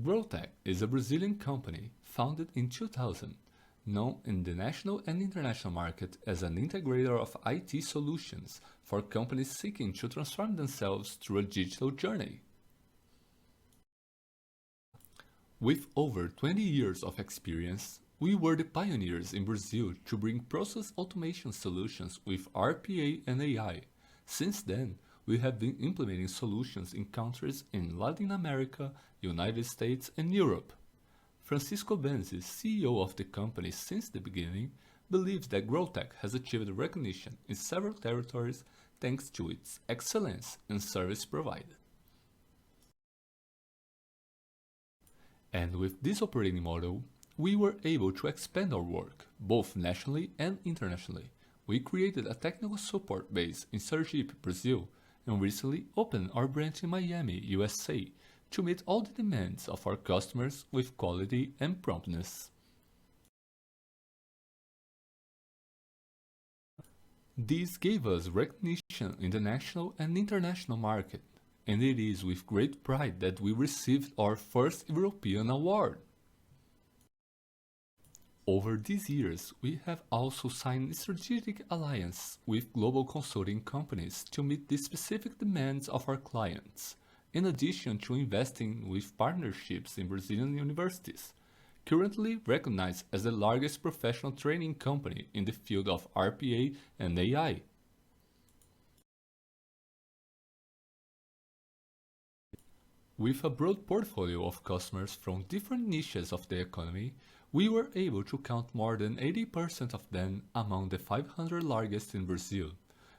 Growtec is a Brazilian company founded in 2000, known in the national and international market as an integrator of IT solutions for companies seeking to transform themselves through a digital journey. With over 20 years of experience, we were the pioneers in Brazil to bring process automation solutions with RPA and AI. Since then, we have been implementing solutions in countries in Latin America, United States, and Europe. Francisco Benzi, CEO of the company since the beginning, believes that Growtec has achieved recognition in several territories thanks to its excellence in service provided. And with this operating model, we were able to expand our work, both nationally and internationally. We created a technical support base in Sergipe, Brazil, and recently opened our branch in Miami, USA, to meet all the demands of our customers with quality and promptness. This gave us recognition in the national and international market, and it is with great pride that we received our first European award. Over these years, we have also signed strategic alliances with global consulting companies to meet the specific demands of our clients, in addition to investing with partnerships in Brazilian universities, currently recognized as the largest professional training company in the field of RPA and AI. With a broad portfolio of customers from different niches of the economy, we were able to count more than 80% of them among the 500 largest in Brazil,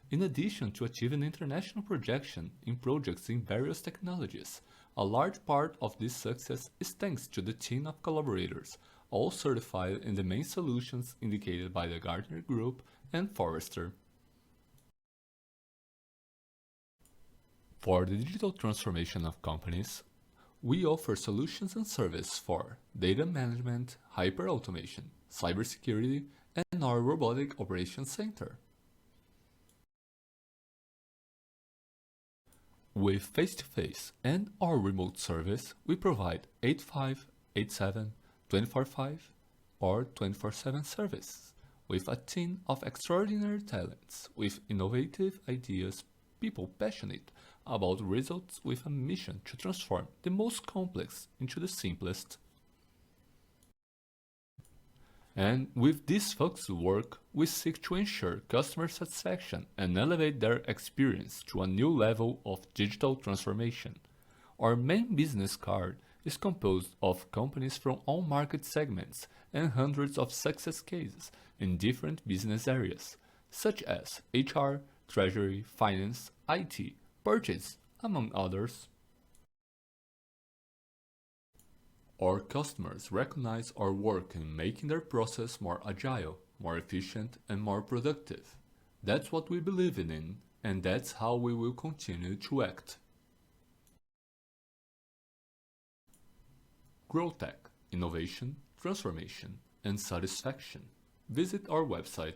in addition to achieving international projection in projects in various technologies. A large part of this success is thanks to the team of collaborators, all certified in the main solutions indicated by the Gartner Group and Forrester. For the digital transformation of companies, we offer solutions and services for data management, hyper-automation, cybersecurity, and our robotic operations center. With face-to-face and our remote service, we provide 8/5, 8/7, 24/5, or 24/7 service, with a team of extraordinary talents, with innovative ideas, people passionate about results with a mission to transform the most complex into the simplest. And with this focused work, we seek to ensure customer satisfaction and elevate their experience to a new level of digital transformation. Our main business card is composed of companies from all market segments and hundreds of success cases in different business areas, such as HR, treasury, finance, IT, purchase, among others. Our customers recognize our work in making their process more agile, more efficient, and more productive. That's what we believe in, and that's how we will continue to act. Growtec, innovation, transformation, and satisfaction. Visit our website